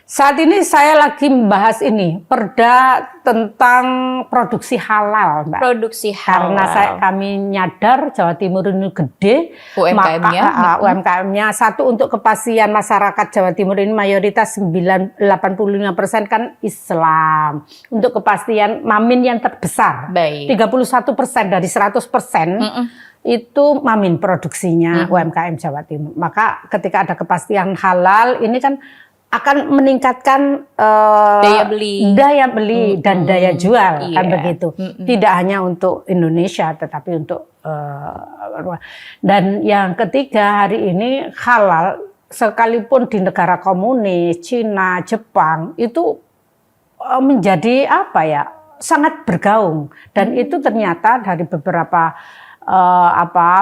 Saat ini saya lagi membahas ini Perda tentang produksi halal, Mbak. Produksi halal. Karena kami nyadar Jawa Timur ini gede, UMKM-nya. UMKM-nya satu untuk kepastian masyarakat Jawa Timur ini mayoritas 85% kan Islam. Untuk kepastian Mamin yang terbesar, 31% dari 100%. Itu Mamin produksinya UMKM Jawa Timur. Maka ketika ada kepastian halal ini kan akan meningkatkan daya beli dan daya jual, kan begitu. Tidak hanya untuk Indonesia tetapi untuk dan yang ketiga hari ini halal sekalipun di negara komunis, Cina, Jepang itu menjadi apa ya, sangat bergaung dan itu ternyata dari beberapa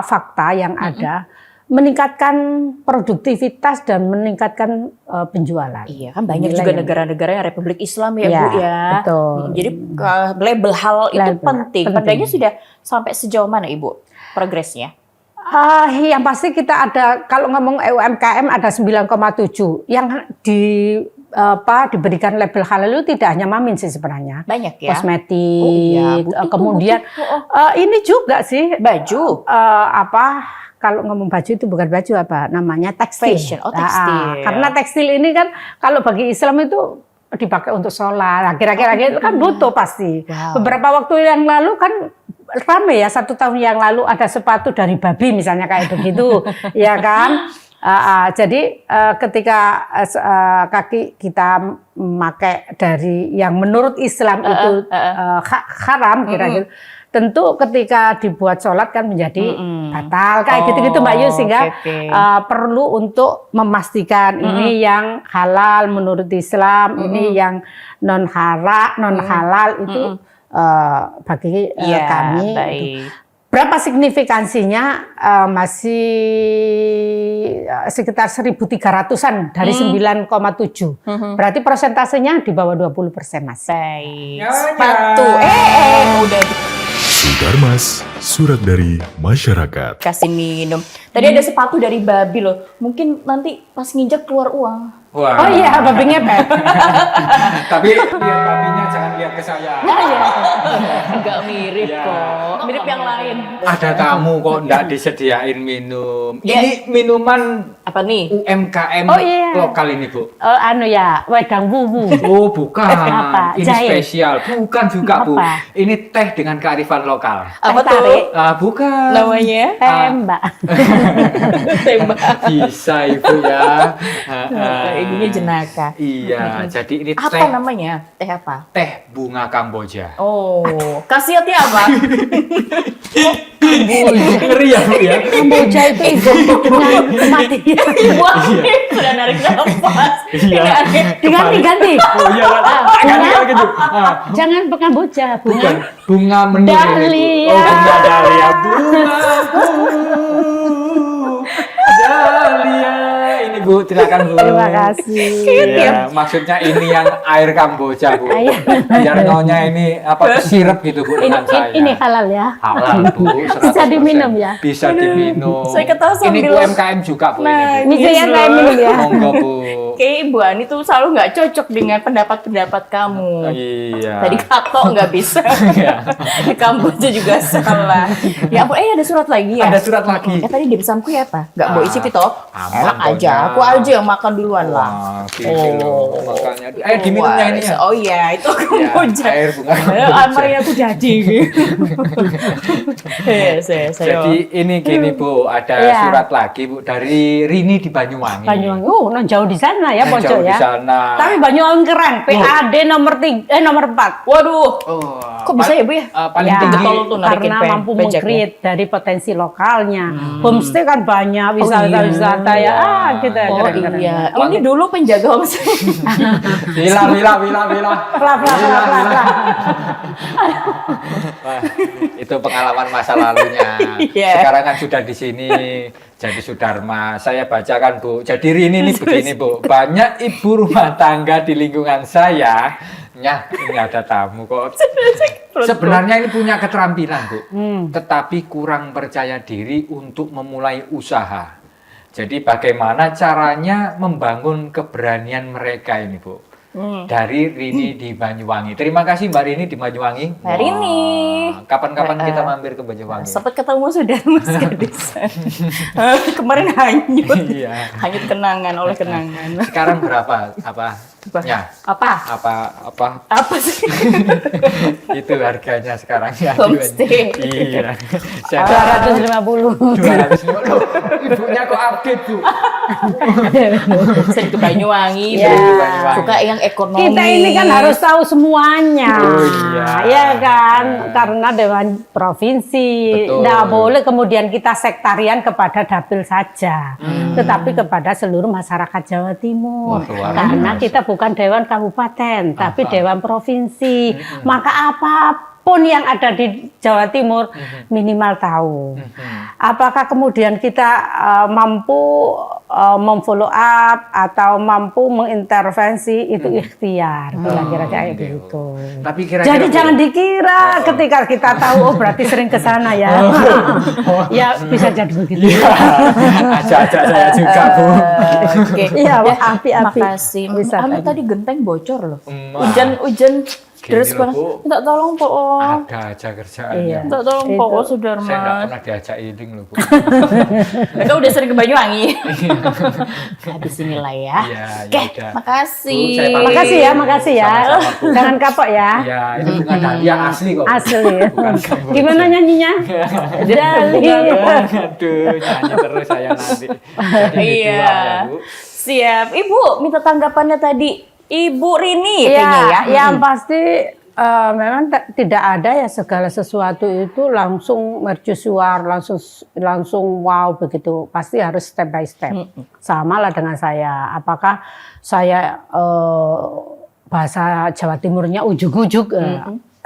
fakta yang ada meningkatkan produktivitas dan meningkatkan penjualan. Iya kan banyak juga negara-negara yang Republik Islam ya, Bu ya. Betul. Jadi label halal itu penting. Perdanya sudah sampai sejauh mana Ibu progresnya? Yang pasti kita ada, kalau ngomong UMKM ada 9,7 yang diberikan label halal itu tidak hanya Mamin sih sebenarnya. Banyak ya. Kosmetik, kemudian ini juga sih baju kalau ngomong baju itu bukan baju apa namanya tekstil. Fashion, oh tekstil. Karena tekstil ini kan kalau bagi Islam itu dipakai untuk sholat. Nah, kira-kira itu kan butuh pasti. Wow. Beberapa waktu yang lalu kan ramai ya, 1 tahun yang lalu ada sepatu dari babi misalnya kayak begitu, ya kan? Jadi ketika kaki kita memakai dari yang menurut Islam itu haram kira-kira, tentu ketika dibuat sholat kan menjadi batal kayak gitu-gitu Mbak Yu, sehingga perlu untuk memastikan ini yang halal menurut Islam, ini yang non halal itu bagi kami. Baik. Berapa signifikansinya? Masih sekitar 1.300-an dari 9,7. Berarti persentasenya di bawah 20% Mas. Baik. Nyonya. Sepatu. Udah Sudarmas, surat dari masyarakat. kasih minum. Tadi ada sepatu dari babi loh. Mungkin nanti pas nginjek keluar uang. Wah. Oh iya, babi ngepet. Tapi lihat babinya jangan lihat ke saya. Enggak mirip Ya. kok. Mirip yang lain. Ada tamu kok enggak disediain minum. Ya. Ini minuman Apa nih? UMKM Oh, iya. lokal ini, Bu. Anu ya, wedang wuwu. Oh, bukan. Apa? Ini Jahe? spesial. Bukan juga, Bu. Apa? Ini teh dengan kearifan lokal. Apa Teh tarik. tuh? Bukan. Namanya? Tembak. Tembak. Bisa, Ibu ya. Ininya jenaka. Iya, jadi ini Apa teh namanya? Teh apa? teh bunga Kamboja. Oh, khasiatnya apa? Ngeri ya, Bu ya. Kamboja itu identik dengan kematian. Wah, sudah narik nafas. Iya. Diganti-ganti. Oh iya, ganti lagi tuh. Jangan Kamboja, Bukan bunga. bunga menir ini, Bu. Dahlia. Oh, bunga dahlia. Dahlia. Ini Bu, silakan Bu. Terima kasih. Iya, maksudnya ini yang air Kamboja, Bu. Air. Biar nyonya ini apa sirup gitu, Bu, dengan saya. Ini halal ya. Halal, Bu. 100%. Bisa diminum ya? Bisa diminum. Saya ketawa Ini sambil- UMKM juga, Bu, Nah, ini, Bu. Bisa ya kayak minum ya. Monggo, Bu. Kayak Ibu Ani tuh selalu nggak cocok dengan pendapat-pendapat kamu. Iya. Tadi kato nggak bisa. Di Kamboja juga salah. Ya ampun, ada surat lagi ya? Ada surat lagi. Tadi dimsumku ya apa? Nggak mau isi pito? Aman Enak dong, aja. ya. Aku aja yang makan duluan lah. Wah, gini loh. Makanya. Diminumnya Wah, ini ya. Oh iya, itu Kamboja. air bunga Ayo, Kamboja. mari aku jadi. saya. Jadi ini gini Bu, ada Iya. surat lagi Bu dari Rini di Banyuwangi. Banyuwangi. Non jauh di sana ya, pojok Jauh di ya. sana. Tapi Banyuwangi keren. PAD nomor 4. Waduh, Oh, kok bisa ya Bu ya? paling Ya, tinggi. Betul tuh narikin karena mampu peceknya. meng-create dari potensi lokalnya. Homestay kan banyak, wisata-wisata ya. Gitu ya. Oh keren-keren. iya, ini dulu penjaga homestay. Vila. Pelan. Wah, itu pengalaman masa lalunya. Iya. Sekarang kan sudah di sini jadi Sudarma. Saya bacakan Bu. Jadi Rini ini begini Bu. Banyak ibu rumah tangga di lingkungan saya. Ini ada tamu kok. Sebenarnya ini punya keterampilan Bu. Tetapi kurang percaya diri untuk memulai usaha. Jadi bagaimana caranya membangun keberanian mereka ini Bu. Dari Rini di Banyuwangi. Terima kasih Mbak Rini di Banyuwangi. Mbak Rini. Wah, kapan-kapan kita mampir ke Banyuwangi. Sempat ketemu sudah Mas Gadis. Kemarin hanyut. Iya. Hanyut kenangan oleh kenangan. Sekarang berapa? Ya, Apa? Apa sih? itu harganya sekarang ya. Homestay. Iya. 250. 250. Loh, ibunya kok update Bu? Sering ke Banyuwangi. Ya. Banyuwangi. Suka yang ekonomi. Kita ini kan harus tahu semuanya. Oh, iya. Ya kan? Karena Dewan Provinsi. Betul. Nggak boleh kemudian kita sektarian kepada dapil saja. Tetapi kepada seluruh masyarakat Jawa Timur. Wah, luar Karena biasa. kita bukan Dewan Kabupaten, tapi Dewan Provinsi. Maka apapun yang ada di Jawa Timur minimal tahu. Apakah kemudian kita mampu memfollow up atau mampu mengintervensi itu ikhtiar, kira-kira kayak gitu. Tapi kira-kira Jadi Bu, jangan dikira ketika kita tahu oh berarti sering ke sana ya. Ya bisa jadi begitu. Iya. Ajak-ajak saya juga Bu. Oke. Iya, Ya, api-api. Makasih. Bisa Anu tadi. tadi genteng bocor loh. Wah. Hujan Terus loh, Bu. minta tolong Po. Ada aja kerjaannya. Iya. Minta tolong Po Itu. Saya nggak Sudarmas. pernah diajak healing loh, Bu. Mereka udah sering ke Banyuwangi. Habis inilah ya. Iya, Oke, ya udah. makasih. Bu, saya pamit. Makasih ya. Sama-sama, Bu. Jangan kapok ya. Iya, ini bunga dahlia asli kok. Asli. Bukan kamu. Gimana nyanyinya? Dali. Aduh, nyanyi terus saya nanti. Jadi Iya. dua ya, Bu. Siap. Ibu, minta tanggapannya tadi. Ibu Rini Iya, kayaknya ya. yang pasti memang tidak ada ya segala sesuatu itu langsung mercusuar, langsung wow begitu. Pasti harus step by step. Sama lah dengan saya. Apakah saya bahasa Jawa Timurnya ujug-ujug?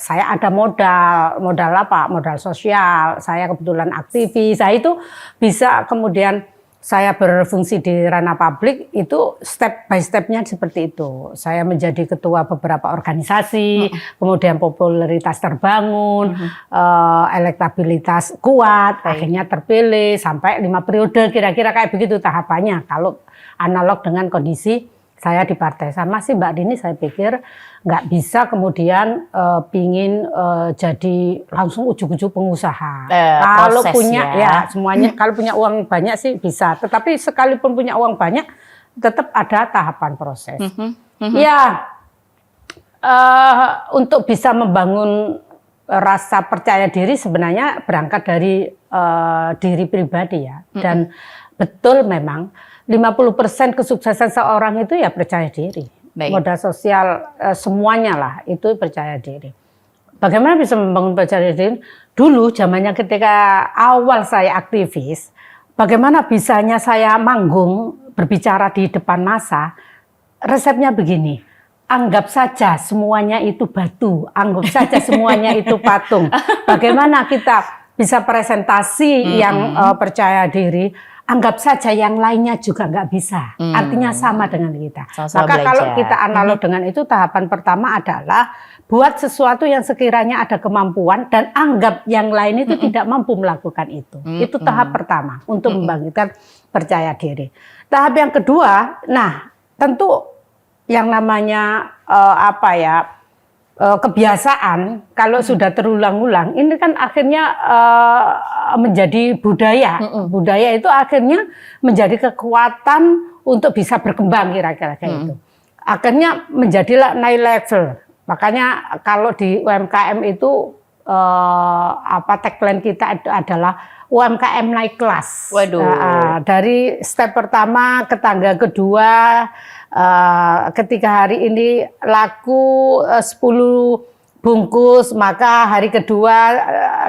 Saya ada modal apa? Modal sosial. Saya kebetulan aktivis. Saya itu bisa kemudian saya berfungsi di ranah publik itu step by stepnya seperti itu. Saya menjadi ketua beberapa organisasi, kemudian popularitas terbangun, elektabilitas kuat, akhirnya terpilih sampai 5 periode kira-kira kayak begitu tahapannya. Kalau analog dengan kondisi saya di partai sama sih Mbak Rini, saya pikir nggak bisa kemudian pingin jadi langsung ujuk-ujuk pengusaha. Kalau punya ya semuanya, kalau punya uang banyak sih bisa. Tetapi sekalipun punya uang banyak, tetap ada tahapan proses. Ya, untuk bisa membangun rasa percaya diri sebenarnya berangkat dari diri pribadi ya. Dan betul memang 50% kesuksesan seorang itu ya percaya diri. Baik. Modal sosial semuanya lah itu percaya diri. Bagaimana bisa membangun percaya diri? Dulu zamannya ketika awal saya aktivis, bagaimana bisanya saya manggung berbicara di depan massa, resepnya begini. Anggap saja semuanya itu batu, anggap saja semuanya itu patung. Bagaimana kita bisa presentasi yang percaya diri? Anggap saja yang lainnya juga nggak bisa. Artinya sama dengan kita. Sama-sama Maka belajar. kalau kita analog dengan itu, tahapan pertama adalah buat sesuatu yang sekiranya ada kemampuan dan anggap yang lain itu tidak mampu melakukan itu. Itu tahap pertama untuk membangkitkan percaya diri. Tahap yang kedua, nah tentu yang namanya kebiasaan kalau sudah terulang-ulang ini kan akhirnya menjadi budaya. Budaya itu akhirnya menjadi kekuatan untuk bisa berkembang kira-kira kayak itu. Akhirnya menjadilah naik level. Makanya kalau di UMKM itu tagline kita adalah UMKM naik kelas. Waduh. Dari step pertama ke tangga kedua, ketika hari ini laku 10 bungkus, maka hari kedua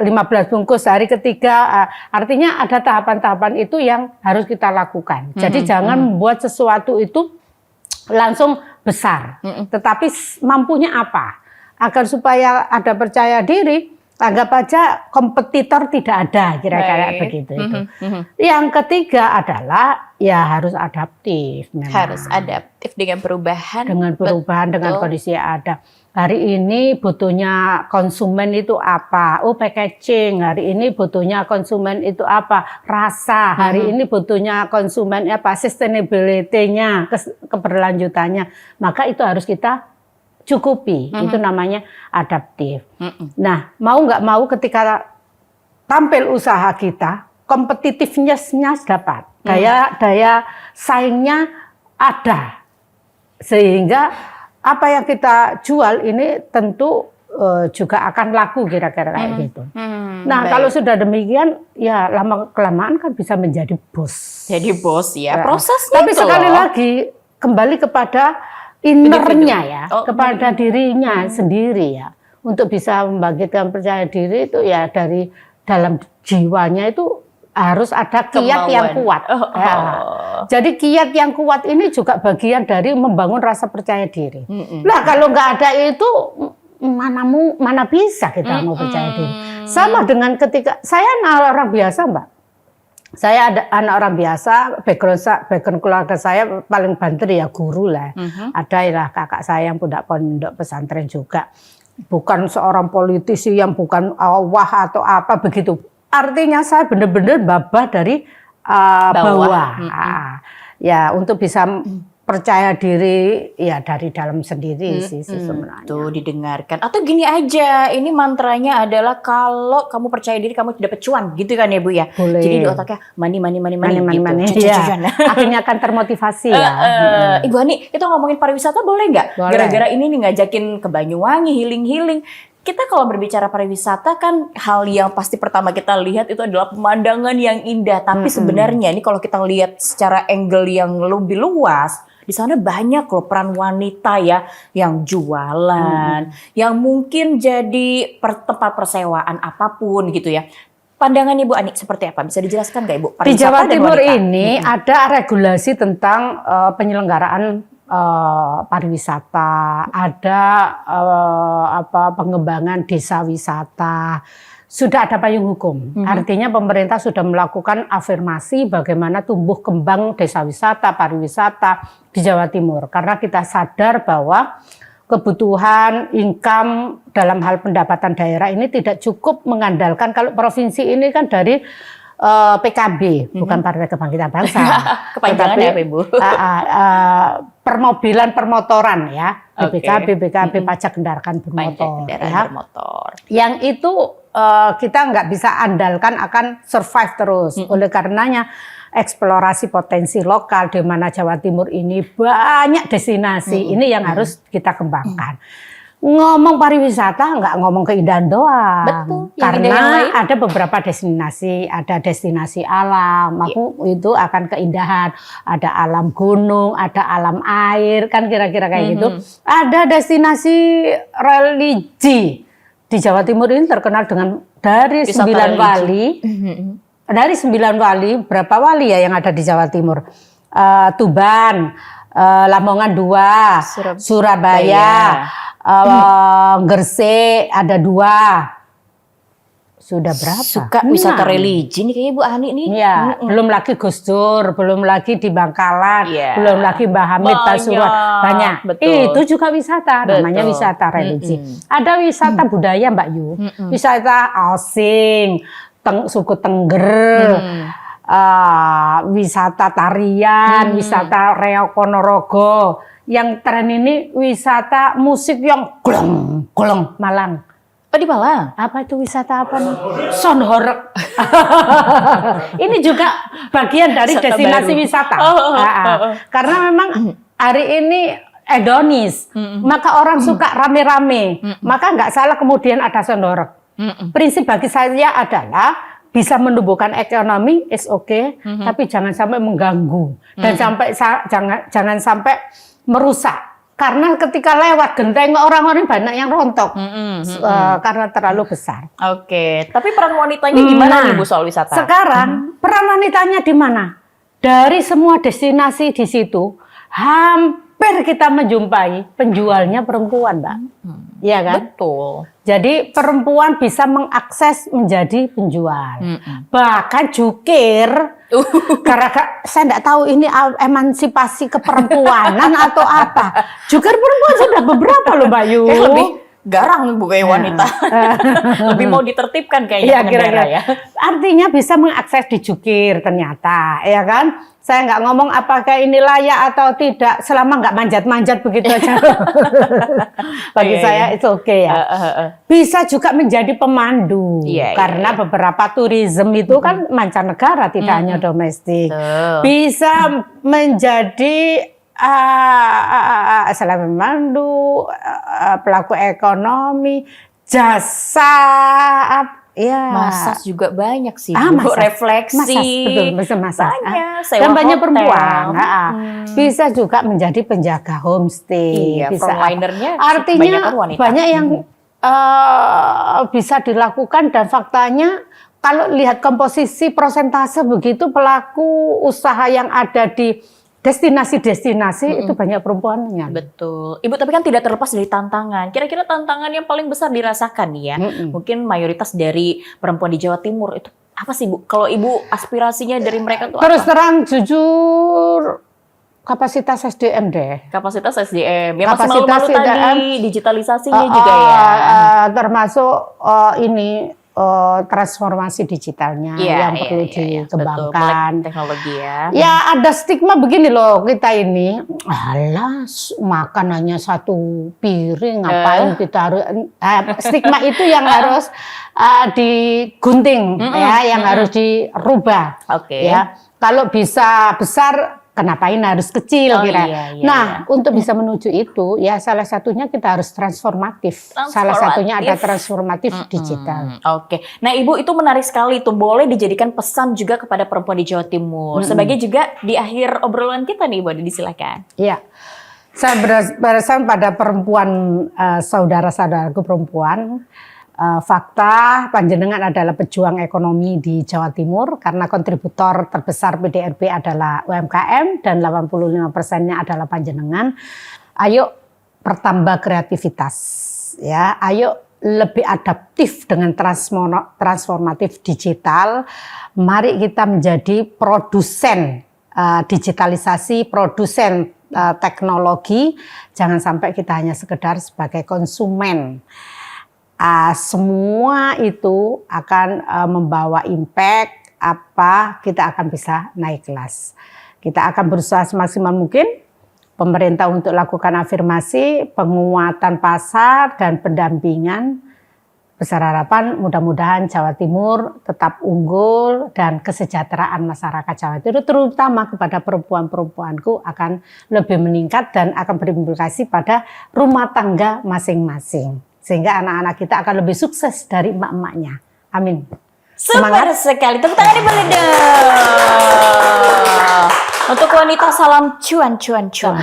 15 bungkus, hari ketiga artinya ada tahapan-tahapan itu yang harus kita lakukan. Jadi jangan membuat sesuatu itu langsung besar, tetapi mampunya apa? Agar supaya ada percaya diri, anggap aja kompetitor tidak ada, kira-kira begitu itu. Yang ketiga adalah ya harus adaptif. Memang. Harus adaptif dengan perubahan. Dengan perubahan, dengan kondisi yang ada. Hari ini butuhnya konsumen itu apa? Oh, packaging. Hari ini butuhnya konsumen itu apa? Rasa. Hari ini butuhnya konsumen apa? Sustainability-nya, keberlanjutannya. Maka itu harus kita cukupi. Itu namanya adaptif. Nah, mau nggak mau ketika tampil usaha kita, competitiveness-nya dapat. Daya saingnya ada. Sehingga apa yang kita jual ini tentu juga akan laku kira-kira kayak gitu. Nah, kalau sudah demikian ya lama-kelamaan kan bisa menjadi bos. Jadi bos ya. Prosesnya Tapi itu sekali loh. lagi kembali kepada innernya ya, kepada dirinya sendiri ya. Untuk bisa membangkitkan percaya diri itu ya dari dalam jiwanya itu harus ada kiat yang kuat. Ya. Jadi kiat yang kuat ini juga bagian dari membangun rasa percaya diri. Nah kalau nggak ada itu mana bisa kita mau percaya diri. Sama dengan ketika saya orang biasa Mbak. Saya ada anak orang biasa, background keluarga saya paling banter ya guru lah. Ada lah kakak saya yang pondok pesantren juga. Bukan seorang politisi yang bukan wah atau apa begitu. Artinya saya benar-benar babah dari bawah. Ya untuk bisa percaya diri ya dari dalam sendiri sih sebenarnya. Tuh didengarkan. Atau gini aja, ini mantranya adalah kalau kamu percaya diri kamu dapat cuan, gitu kan ya Bu ya. Boleh. Jadi di otaknya money gitu. Ya. Akhirnya akan termotivasi ya. Ibu Ani, itu ngomongin pariwisata boleh nggak? Boleh. Gara-gara ini nih ngajakin ke Banyuwangi, healing. Kita kalau berbicara pariwisata kan hal yang pasti pertama kita lihat itu adalah pemandangan yang indah. Tapi sebenarnya ini kalau kita lihat secara angle yang lebih luas, di sana banyak loh peran wanita ya yang jualan, yang mungkin jadi tempat persewaan apapun gitu ya. Pandangannya Bu Ani seperti apa? Bisa dijelaskan nggak Ibu? Di Jawa Timur ini ada regulasi tentang penyelenggaraan pariwisata, ada pengembangan desa wisata. Sudah ada payung hukum. Artinya pemerintah sudah melakukan afirmasi bagaimana tumbuh kembang desa wisata, pariwisata di Jawa Timur. Karena kita sadar bahwa kebutuhan income dalam hal pendapatan daerah ini tidak cukup mengandalkan, kalau provinsi ini kan dari PKB, bukan Partai Kebangkitan Bangsa. Kepanjangannya apa Ibu? Permobilan permotoran ya, BPKB, pajak kendaraan bermotor. Bermotor. Yang itu kita nggak bisa andalkan akan survive terus. Oleh karenanya eksplorasi potensi lokal di mana Jawa Timur ini banyak destinasi, ini yang harus kita kembangkan. Ngomong pariwisata nggak ngomong keindahan doang. Betul. Karena ada beberapa destinasi, ada destinasi alam, aku itu akan keindahan, ada alam gunung, ada alam air, kan kira-kira kayak gitu. Ada destinasi religi di Jawa Timur ini terkenal dengan dari 9 wali. Dari 9 wali, berapa wali ya yang ada di Jawa Timur? Tuban, Lamongan 2, Surabaya. Gresik ada 2. Sudah berapa? Suka wisata religi nih kayaknya Bu Ani nih. Ya, belum lagi Gus Dur, belum lagi di Bangkalan, belum lagi Mbah Hamid Pasuruan. Banyak. Betul. Itu juga wisata, namanya wisata religi. Ada wisata budaya Mbak Yu, wisata Osing, suku Tengger, wisata tarian, wisata Reok Ponorogo. Yang tren ini wisata musik yang golong Malang. Oh di Malang? Apa itu wisata apa nih? Sonhorek. Ini juga bagian dari destinasi wisata. Karena memang hari ini hedonis, maka orang suka rame-rame, maka nggak salah kemudian ada sonhorek. Prinsip bagi saya adalah bisa menumbuhkan ekonomi is okay, tapi jangan sampai mengganggu dan jangan sampai merusak, karena ketika lewat genteng orang-orang banyak yang rontok karena terlalu besar. Oke, tapi peran wanitanya gimana nih Bu soal wisata? Sekarang peran wanitanya di mana? Dari semua destinasi di situ hampir kita menjumpai penjualnya perempuan, Mbak. Iya kan? Betul. Jadi perempuan bisa mengakses menjadi penjual. Bahkan jukir. Karena saya tidak tahu ini emansipasi keperempuanan atau apa. Jukir perempuan sudah beberapa loh Mbak Yu. Lebih garang Bu kayak wanita. Lebih mau ditertibkan kayaknya pengendara ya. Artinya bisa mengakses di jukir ternyata, ya kan? Saya nggak ngomong apakah ini layak atau tidak, selama nggak manjat-manjat begitu aja. Bagi saya itu oke ya. Bisa juga menjadi pemandu, karena beberapa turisme itu kan mancanegara, tidak hanya domestik. Bisa menjadi selain pemandu, pelaku ekonomi, jasa. Ya. Massage juga banyak sih, Bu. Refleksi. Betul, massage. Banyak. Dan banyak perempuan. Bisa juga menjadi penjaga homestay. Iya, bisa frontlinernya artinya wanita. Banyak yang bisa dilakukan, dan faktanya kalau lihat komposisi persentase begitu pelaku usaha yang ada di destinasi-destinasi itu banyak perempuannya. Betul. Ibu, tapi kan tidak terlepas dari tantangan. Kira-kira tantangan yang paling besar dirasakan nih ya. Mungkin mayoritas dari perempuan di Jawa Timur itu apa sih Bu? Kalau Ibu aspirasinya dari mereka tuh terus apa? Terang jujur, kapasitas SDM deh. Kapasitas SDM. Ya kapasitas masih malu-malu tadi, digitalisasinya juga ya. Termasuk ini transformasi digitalnya Iya, yang iya, perlu iya, iya. dikembangkan. Betul, melek teknologi ya. Ya ada stigma begini loh kita ini, alah makan hanya satu piring ngapain kita harus stigma itu yang harus digunting ya, yang harus dirubah. Oke. Ya kalau bisa besar kenapain harus kecil Oh, kira. iya, iya, Nah iya. untuk bisa menuju itu ya salah satunya kita harus transformatif. Salah satunya ada transformatif digital. Oke. Nah, Ibu itu menarik sekali tuh. Boleh dijadikan pesan juga kepada perempuan di Jawa Timur. Sebagai juga di akhir obrolan kita nih, Ibu, disilakan. Iya. Saya berdasarkan pada perempuan, saudara-saudaraku perempuan, fakta panjenengan adalah pejuang ekonomi di Jawa Timur karena kontributor terbesar PDRB adalah UMKM dan 85%-nya adalah panjenengan. Ayo pertambah kreativitas ya, ayo lebih adaptif dengan transformatif digital. Mari kita menjadi produsen digitalisasi, produsen teknologi. Jangan sampai kita hanya sekedar sebagai konsumen. Semua itu akan membawa impact kita akan bisa naik kelas. Kita akan berusaha semaksimal mungkin pemerintah untuk lakukan afirmasi, penguatan pasar dan pendampingan. Besar harapan mudah-mudahan Jawa Timur tetap unggul dan kesejahteraan masyarakat Jawa Timur terutama kepada perempuan-perempuanku akan lebih meningkat dan akan berimplikasi pada rumah tangga masing-masing. Sehingga anak-anak kita akan lebih sukses dari emak-emaknya. Amin. Super sekali. Tepuk tangan diberi dong. Untuk wanita salam cuan.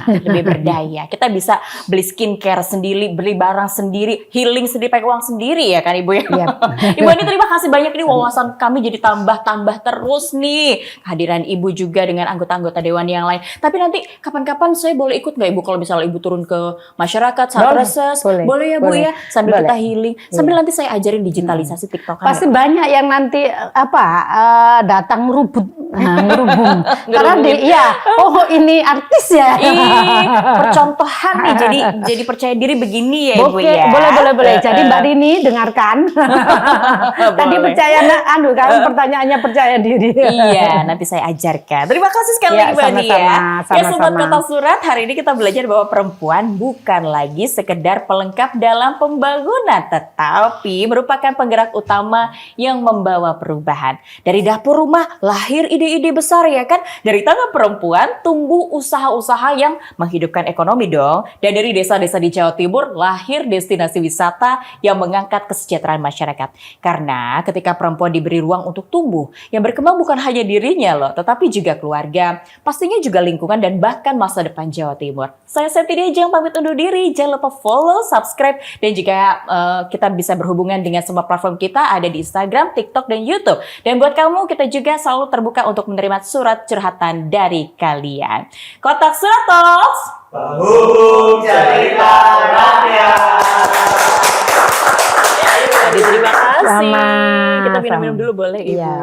Lebih berdaya. Kita bisa beli skincare sendiri, beli barang sendiri, healing sendiri, pakai uang sendiri ya kan Ibu ya. Yep. Ibu Ani terima kasih banyak nih, wawasan kami jadi tambah terus nih. Kehadiran Ibu juga dengan anggota-anggota dewan yang lain. Tapi nanti kapan-kapan saya boleh ikut nggak Ibu kalau misalnya Ibu turun ke masyarakat saat reses? Boleh ya Bu ya, sambil kita healing. Sambil nanti saya ajarin digitalisasi TikTok. Pasti banyak yang nanti datang ngerubung. Karena ini artis ya. Percontohan nih jadi percaya diri begini ya Ibu ya. Boleh. Jadi Mbak Rini dengarkan. Tadi pertanyaannya percaya diri. Iya, nanti saya ajarkan. Terima kasih sekali lagi Mbak Rini ya. Ya Sobat Kata Surat, hari ini kita belajar bahwa perempuan bukan lagi sekedar pelengkap dalam pembangunan, tetapi merupakan penggerak utama yang membawa perubahan. Dari dapur rumah lahir ide-ide besar ya kan. Dari tangan perempuan tumbuh usaha-usaha yang menghidupkan ekonomi dong. Dan dari desa-desa di Jawa Timur lahir destinasi wisata yang mengangkat kesejahteraan masyarakat. Karena ketika perempuan diberi ruang untuk tumbuh, yang berkembang bukan hanya dirinya loh, tetapi juga keluarga, pastinya juga lingkungan dan bahkan masa depan Jawa Timur. Saya Septi Diajeng pamit undur diri. Jangan lupa follow, subscribe, dan juga kita bisa berhubungan dengan semua platform kita ada di Instagram, TikTok, dan YouTube. Dan buat kamu, kita juga selalu terbuka untuk menerima surat curhatan dari kalian. Kotak Surat Talks, penghubung cerita rakyat. Terima kasih. Sama. Kita minum-minum dulu boleh Ibu? Iya.